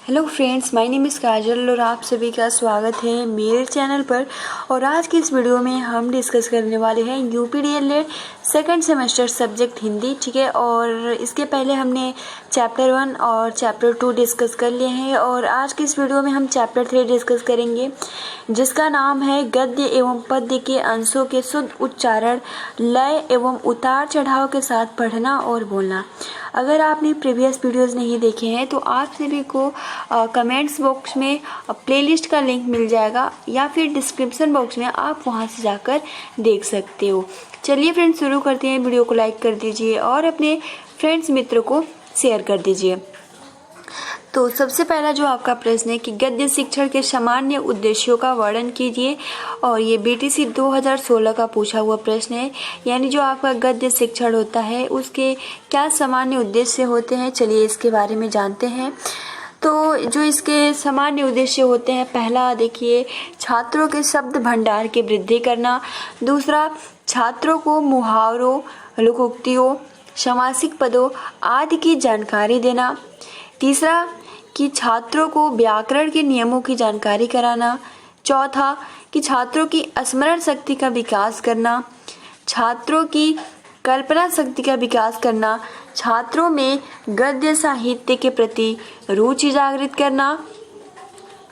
Hello friends, my name is Kajal और आप सभी का स्वागत है मेरे चैनल पर। और आज की इस वीडियो में हम डिस्कस करने वाले हैं यूपीडीएलएड सेकंड सेमेस्टर सब्जेक्ट हिंदी। ठीक है, और इसके पहले हमने चैप्टर 1 और चैप्टर 2 डिस्कस कर लिए हैं और आज की इस वीडियो में हम चैप्टर 3 डिस्कस करेंगे, जिसका नाम है गद्य एवं पद्य के अंशों के शुद्ध उच्चारण, लय एवं उतार चढ़ाव के साथ पढ़ना और बोलना। अगर आपने प्रीवियस वीडियोस नहीं देखे हैं तो आप सभी को कमेंट्स बॉक्स में प्लेलिस्ट का लिंक मिल जाएगा या फिर डिस्क्रिप्शन बॉक्स में आप वहां से जाकर देख सकते हो। चलिए फ्रेंड्स, शुरू करते हैं। वीडियो को लाइक कर दीजिए और अपने फ्रेंड्स मित्र को शेयर कर दीजिए। तो सबसे पहला जो आपका प्रश्न है कि गद्य शिक्षण के सामान्य उद्देश्यों का वर्णन कीजिए, और ये बीटीसी 2016 का पूछा हुआ प्रश्न है। यानी जो आपका गद्य शिक्षण होता है उसके क्या सामान्य उद्देश्य होते हैं, चलिए इसके बारे में जानते हैं। तो जो इसके सामान्य उद्देश्य होते हैं, पहला देखिए, छात्रों के शब्द भंडार की वृद्धि करना। दूसरा, छात्रों को मुहावरों, लोकोक्तियों, समासिक पदों आदि की जानकारी देना। तीसरा, कि छात्रों को व्याकरण के नियमों की जानकारी कराना। चौथा, कि छात्रों की स्मरण शक्ति का विकास करना, छात्रों की कल्पना शक्ति का विकास करना, छात्रों में गद्य साहित्य के प्रति रुचि जागृत करना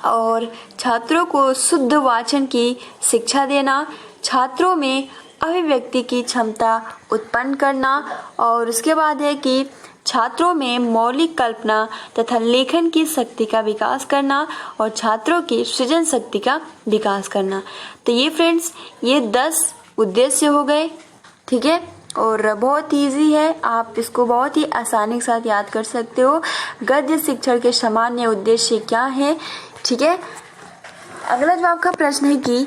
और छात्रों को शुद्ध वाचन की शिक्षा देना, छात्रों में अभिव्यक्ति की क्षमता उत्पन्न करना, और उसके बाद है कि छात्रों में मौलिक कल्पना तथा लेखन की शक्ति का विकास करना और छात्रों की सृजन शक्ति का विकास करना। तो ये फ्रेंड्स, ये 10 उद्देश्य हो गए। ठीक है, और बहुत इजी है, आप इसको बहुत ही आसानी के साथ याद कर सकते हो। गद्य शिक्षण के सामान्य उद्देश्य क्या है। ठीक है, अगला जो आपका प्रश्न है कि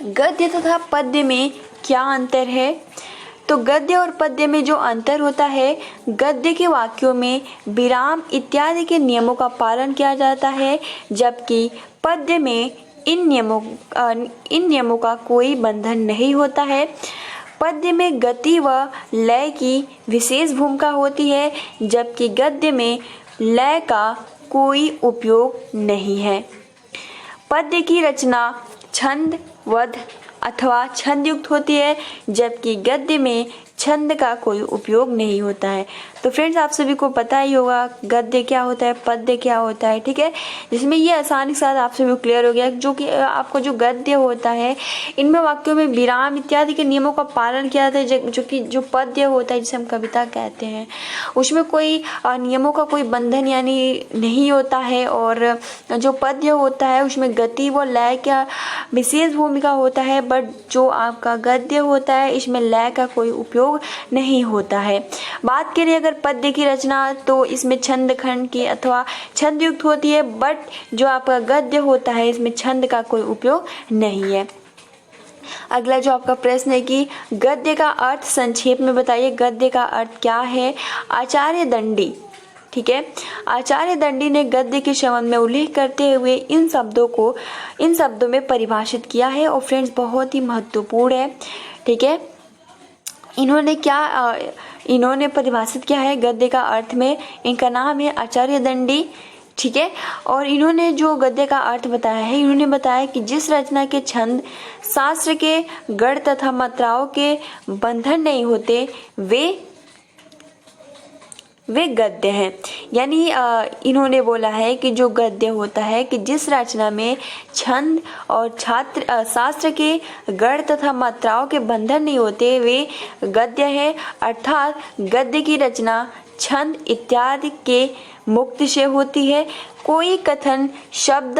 गद्य तथा पद्य में क्या अंतर है। तो गद्य और पद्य में जो अंतर होता है, गद्य के वाक्यों में विराम इत्यादि के नियमों का पालन किया जाता है, जबकि पद्य में इन नियमों का कोई बंधन नहीं होता है। पद्य में गति व लय की विशेष भूमिका होती है, जबकि गद्य में लय का कोई उपयोग नहीं है। पद्य की रचना छंदबद्ध अथवा छंद युक्त होती है, जबकि गद्य में छंद का कोई उपयोग नहीं होता है। तो फ्रेंड्स, आप सभी को पता ही होगा गद्य क्या होता है, पद्य क्या होता है। ठीक है, जिसमें ये आसानी के साथ आप सभी को क्लियर हो गया, जो कि आपको जो गद्य होता है इनमें वाक्यों में विराम इत्यादि के नियमों का पालन किया जाता है, जो कि जो पद्य होता है जिसे हम कविता कहते हैं, उसमें कोई नियमों का कोई बंधन यानी नहीं होता है। और जो पद्य होता है उसमें गति व लय का विशेष भूमिका होता है, बट जो आपका गद्य होता है इसमें लय का कोई उपयोग नहीं होता है। बात करें अगर पद्य की रचना, तो इसमें छंद खंड की अथवा छंद युक्त होती है, बट जो आपका गद्य होता है इसमें छंद का कोई उपयोग नहीं है। अगला जो आपका प्रश्न है कि गद्य का अर्थ संक्षेप में बताइए। गद्य का अर्थ क्या है। आचार्य दंडी, ठीक है, आचार्य दंडी ने गद्य के संबंध में उल्लेख करते हुए इन शब्दों में परिभाषित किया है, और फ्रेंड्स बहुत ही महत्वपूर्ण है। ठीक है, इन्होंने परिभाषित किया है गद्य का अर्थ में। इनका नाम है आचार्य दंडी। ठीक है, और इन्होंने जो गद्य का अर्थ बताया है, इन्होंने बताया कि जिस रचना के छंद शास्त्र के गढ़ तथा मात्राओं के बंधन नहीं होते वे गद्य हैं। यानी इन्होंने बोला है कि जो गद्य होता है कि जिस रचना में छंद और शास्त्र के गढ़ तथा मात्राओं के बंधन नहीं होते वे गद्य है। अर्थात गद्य की रचना छंद इत्यादि के मुक्त से होती है। कोई कथन शब्द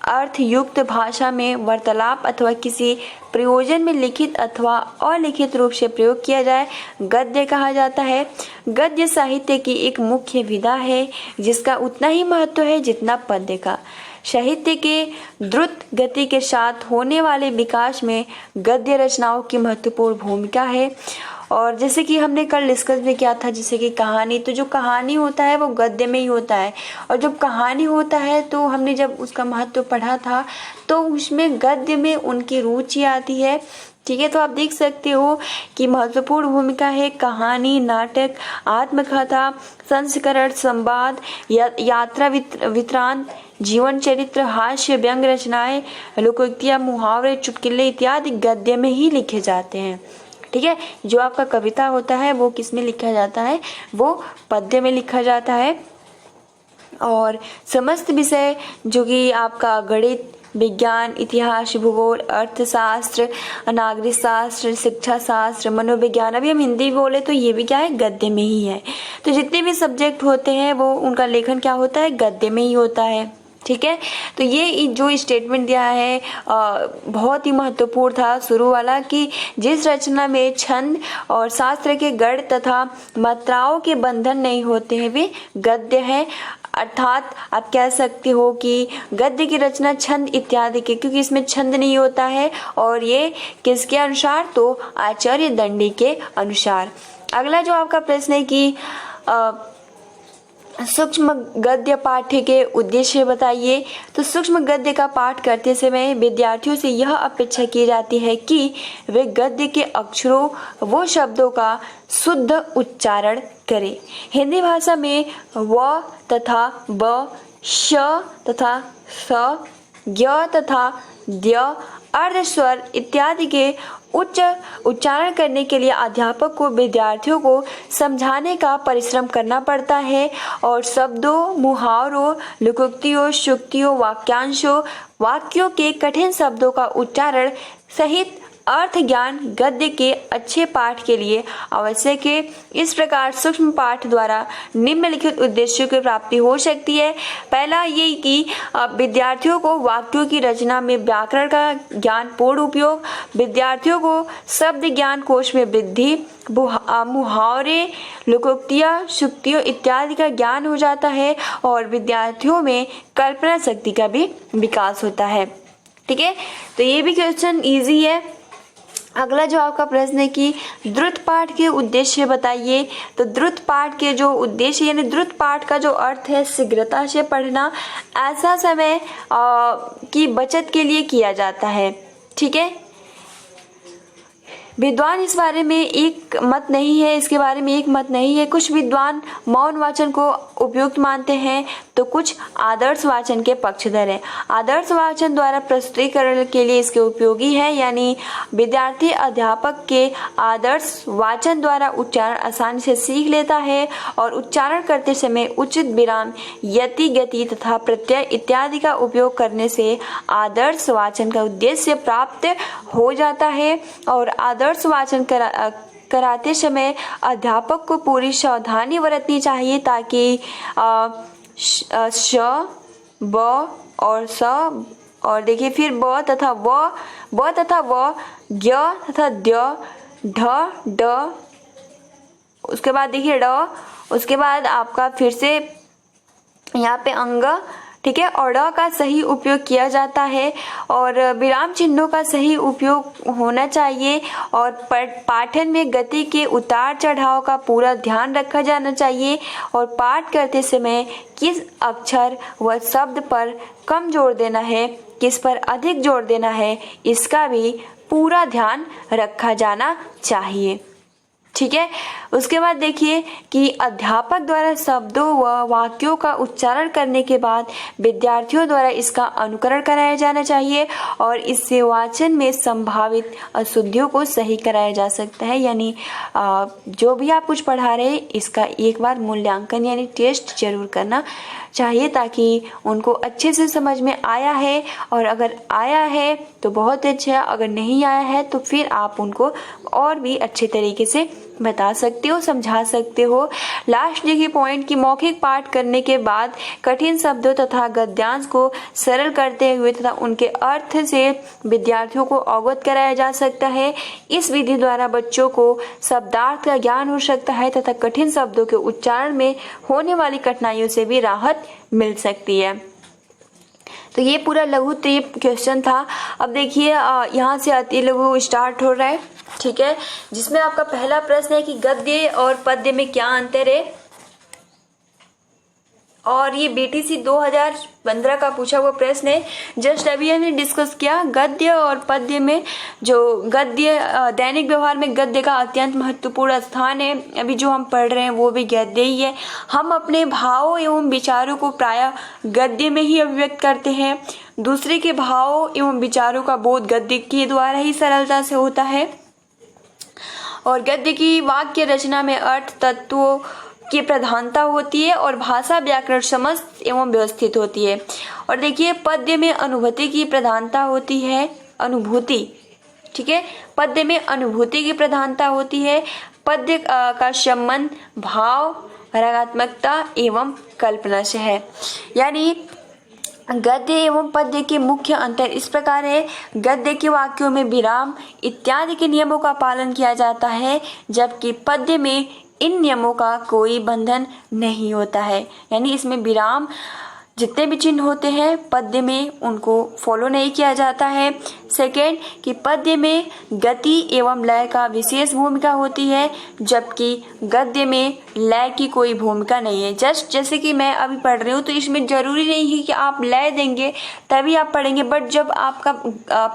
अर्थ युक्त भाषा में वार्तालाप अथवा किसी प्रयोजन में लिखित अथवा अलिखित रूप से प्रयोग किया जाए, गद्य कहा जाता है। गद्य साहित्य की एक मुख्य विधा है, जिसका उतना ही महत्व है जितना पद्य का। साहित्य के द्रुत गति के साथ होने वाले विकास में गद्य रचनाओं की महत्वपूर्ण भूमिका है। और जैसे कि हमने कल डिस्कस भी किया था, जैसे कि कहानी, तो जो कहानी होता है वो गद्य में ही होता है, और जब कहानी होता है तो हमने जब उसका महत्व पढ़ा था तो उसमें गद्य में उनकी रुचि आती है। ठीक है, तो आप देख सकते हो कि महत्वपूर्ण भूमिका है कहानी, नाटक, आत्मकथा, संस्करण, संवाद, यात्रा वृत्तांत, जीवन चरित्र, हास्य, व्यंग रचनाएं, लोकोक्तियां, मुहावरे, चुटकुले इत्यादि गद्य में ही लिखे जाते हैं। ठीक है, जो आपका कविता होता है वो किस में लिखा जाता है, वो पद्य में लिखा जाता है। और समस्त विषय जो कि आपका गणित, विज्ञान, इतिहास, भूगोल, अर्थशास्त्र, नागरिक शास्त्र, शिक्षा शास्त्र, मनोविज्ञान, अभी हम हिंदी बोले तो ये भी क्या है, गद्य में ही है। तो जितने भी सब्जेक्ट होते हैं वो उनका लेखन क्या होता है, गद्य में ही होता है। ठीक है, तो ये जो स्टेटमेंट दिया है बहुत ही महत्वपूर्ण था शुरू वाला, कि जिस रचना में छंद और शास्त्र के गढ़ तथा मात्राओं के बंधन नहीं होते हैं वे गद्य है। अर्थात आप कह सकते हो कि गद्य की रचना छंद इत्यादि के, क्योंकि इसमें छंद नहीं होता है, और ये किसके अनुसार, तो आचार्य दंडी के अनुसार। अगला जो आपका प्रश्न है कि सूक्ष्म गद्य पाठ के उद्देश्य बताइए। तो सूक्ष्म गद्य का पाठ करते समय विद्यार्थियों से यह अपेक्षा की जाती है कि वे गद्य के अक्षरों व शब्दों का शुद्ध उच्चारण करें। हिंदी भाषा में व तथा ब, श तथा स, य तथा द्य, अर्धस्वर इत्यादि के उच्च उच्चारण करने के लिए अध्यापक को विद्यार्थियों को समझाने का परिश्रम करना पड़ता है, और शब्दों, मुहावरों, लोकोक्तियों, सूक्तियों, वाक्यांशों, वाक्यों के कठिन शब्दों का उच्चारण सहित अर्थ ज्ञान गद्य के अच्छे पाठ के लिए आवश्यक है। इस प्रकार सूक्ष्म पाठ द्वारा निम्नलिखित उद्देश्यों की प्राप्ति हो सकती है। पहला ये कि विद्यार्थियों को वाक्यों की रचना में व्याकरण का ज्ञान पूर्ण उपयोग, विद्यार्थियों को शब्द ज्ञान कोश में वृद्धि, मुहावरे, लोकोक्तियां, सूक्तियों इत्यादि का ज्ञान हो जाता है, और विद्यार्थियों में कल्पना शक्ति का भी विकास होता है। ठीक है, तो ये भी क्वेश्चन इजी है। अगला जो आपका प्रश्न है कि द्रुत पाठ के उद्देश्य बताइए। तो द्रुत पाठ के जो उद्देश्य यानी द्रुत पाठ का जो अर्थ है शीघ्रता से पढ़ना, ऐसा समय की बचत के लिए किया जाता है। ठीक है, विद्वान इस बारे में एक मत नहीं है, इसके बारे में एक मत नहीं है। कुछ विद्वान मौन वाचन को उपयुक्त मानते हैं, तो कुछ आदर्श वाचन के पक्षधर हैं। आदर्श वाचन द्वारा प्रस्तुतीकरण के लिए इसके उपयोगी है, यानी विद्यार्थी अध्यापक के आदर्श वाचन द्वारा उच्चारण आसानी से सीख लेता है, और उच्चारण करते समय उचित विराम, यति, गति तथा प्रत्यय इत्यादि का उपयोग करने से आदर्श वाचन का उद्देश्य प्राप्त हो जाता है। और आदर्श वाचन कराते समय अध्यापक को पूरी सावधानी बरतनी चाहिए, ताकि श, ब और स, और देखिए फिर ब तथा व, य तथा द, ढ, ड, उसके बाद देखिए ड, उसके बाद आपका फिर से यहाँ पे अंग, ठीक है, और ड का सही उपयोग किया जाता है, और विराम चिन्हों का सही उपयोग होना चाहिए, और पाठन में गति के उतार चढ़ाव का पूरा ध्यान रखा जाना चाहिए, और पाठ करते समय किस अक्षर व शब्द पर कम जोर देना है, किस पर अधिक जोर देना है, इसका भी पूरा ध्यान रखा जाना चाहिए। ठीक है, उसके बाद देखिए कि अध्यापक द्वारा शब्दों व वाक्यों का उच्चारण करने के बाद विद्यार्थियों द्वारा इसका अनुकरण कराया जाना चाहिए, और इससे वाचन में संभावित अशुद्धियों को सही कराया जा सकता है। यानी जो भी आप कुछ पढ़ा रहे हैं इसका एक बार मूल्यांकन यानी टेस्ट जरूर करना चाहिए, ताकि उनको अच्छे से समझ में आया है, और अगर आया है तो बहुत अच्छा, अगर नहीं आया है तो फिर आप उनको और भी अच्छे तरीके से बता सकते हो, समझा सकते हो। लास्ट देखिए पॉइंट की मौखिक पाठ करने के बाद कठिन शब्दों तथा गद्यांश को सरल करते हुए तथा उनके अर्थ से विद्यार्थियों को अवगत कराया जा सकता है। इस विधि द्वारा बच्चों को शब्दार्थ का ज्ञान हो सकता है तथा कठिन शब्दों के उच्चारण में होने वाली कठिनाइयों से भी राहत मिल सकती है। तो ये पूरा लघु क्वेश्चन था। अब देखिए यहाँ से अति लघु स्टार्ट हो रहा है, ठीक है, जिसमें आपका पहला प्रश्न है कि गद्य और पद्य में क्या अंतर है। और ये BTC 2015 का पूछा हुआ प्रश्न है। जस्ट अभी हमने डिस्कस किया गद्य और पद्य में, जो गद्य दैनिक व्यवहार में गद्य का अत्यंत महत्वपूर्ण स्थान है। अभी जो हम पढ़ रहे हैं वो भी गद्य ही है। हम अपने भावों एवं विचारों को प्रायः गद्य में ही अभिव्यक्त करते हैं। दूसरे के भावों एवं विचारों का बोध गद्य के द्वारा ही सरलता से होता है। और गद्य की वाक्य रचना में अर्थ तत्वों की प्रधानता होती है और भाषा व्याकरण समस्त एवं व्यवस्थित होती है। और देखिए पद्य में अनुभूति की प्रधानता होती है, अनुभूति, ठीक है, पद्य में अनुभूति की प्रधानता होती है। पद्य का संबंध भाव, रागात्मकता एवं कल्पना से है। यानी गद्य एवं पद्य के मुख्य अंतर इस प्रकार है। गद्य के वाक्यों में विराम इत्यादि के नियमों का पालन किया जाता है, जबकि पद्य में इन नियमों का कोई बंधन नहीं होता है। यानी इसमें विराम जितने भी चिन्ह होते हैं पद्य में उनको फॉलो नहीं किया जाता है। सेकेंड कि पद्य में गति एवं लय का विशेष भूमिका होती है, जबकि गद्य में लय की कोई भूमिका नहीं है। जैसे कि मैं अभी पढ़ रही हूँ तो इसमें जरूरी नहीं है कि आप लय देंगे तभी आप पढ़ेंगे, बट जब आपका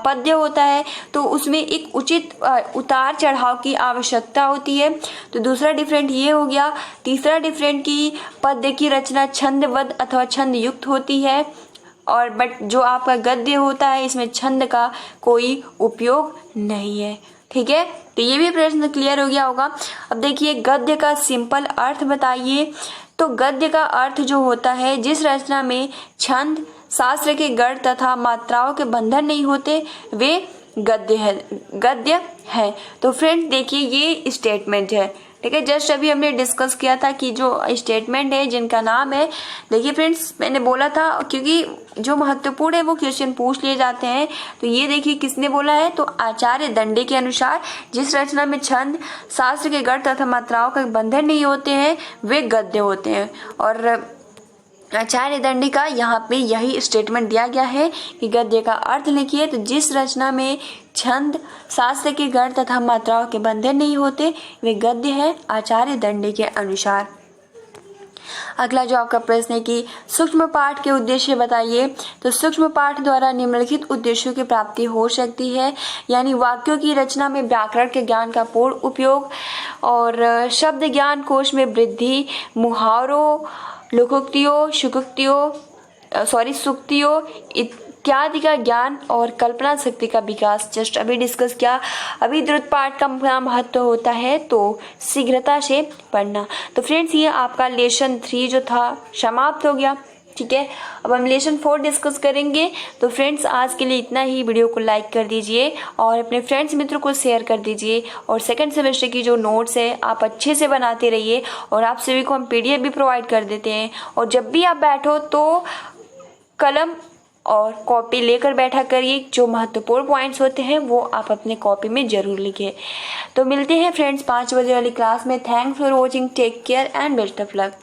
पद्य होता है तो उसमें एक उचित उतार चढ़ाव की आवश्यकता होती है। तो दूसरा डिफरेंट ये हो गया। तीसरा डिफरेंट कि पद्य की रचना छंदबद्ध अथवा छंद युक्त होती है, और बट जो आपका गद्य होता है इसमें छंद का कोई उपयोग नहीं है। ठीक है, तो ये भी प्रश्न क्लियर हो गया होगा। अब देखिए गद्य का सिंपल अर्थ बताइए। तो गद्य का अर्थ जो होता है जिस रचना में छंद, शास्त्र के गढ़ तथा मात्राओं के बंधन नहीं होते वे गद्य है। तो फ्रेंड्स देखिए ये स्टेटमेंट है, ठीक है। जस्ट अभी हमने डिस्कस किया था कि जो स्टेटमेंट है जिनका नाम है, देखिए फ्रेंड्स मैंने बोला था क्योंकि जो महत्वपूर्ण है वो क्वेश्चन पूछ लिए जाते हैं। तो ये देखिए किसने बोला है, तो आचार्य दंडे के अनुसार जिस रचना में छंद, शास्त्र के गढ़ तथा मात्राओं का बंधन नहीं होते हैं वे गद्य होते हैं। और आचार्य दंडी का यहाँ पे यही स्टेटमेंट दिया गया है कि गद्य का अर्थ लिखिए तो जिस रचना में छंद, शास्त्र के गढ़ तथा मात्राओं के बंधन नहीं होते वे गद्य है आचार्य दंडी के अनुसार। अगला जो आपका प्रश्न है कि सूक्ष्म पाठ के उद्देश्य बताइए। तो सूक्ष्म पाठ द्वारा निम्नलिखित उद्देश्यों की प्राप्ति हो सकती है, यानी वाक्यों की रचना में व्याकरण के ज्ञान का पूर्ण उपयोग और शब्द ज्ञान कोश में वृद्धि, मुहावरों, लोकोक्तियों, सूक्तियों इत्यादि का ज्ञान और कल्पना शक्ति का विकास। जस्ट अभी डिस्कस किया। अभी द्रुत पाठ का महत्व होता है तो शीघ्रता से पढ़ना। तो फ्रेंड्स ये आपका लेसन 3 जो था समाप्त हो गया, ठीक है। अब हम लेसन 4 डिस्कस करेंगे। तो फ्रेंड्स आज के लिए इतना ही। वीडियो को लाइक कर दीजिए और अपने फ्रेंड्स मित्रों को शेयर कर दीजिए, और सेकंड सेमेस्टर की जो नोट्स है आप अच्छे से बनाते रहिए, और आप सभी को हम PDF भी प्रोवाइड कर देते हैं। और जब भी आप बैठो तो कलम और कॉपी लेकर बैठा करिए, जो महत्वपूर्ण पॉइंट्स होते हैं वो आप अपने कॉपी में जरूर लिखिए। तो मिलते हैं फ्रेंड्स 5 बजे वाली क्लास में। Thanks for watching, take care and best of luck.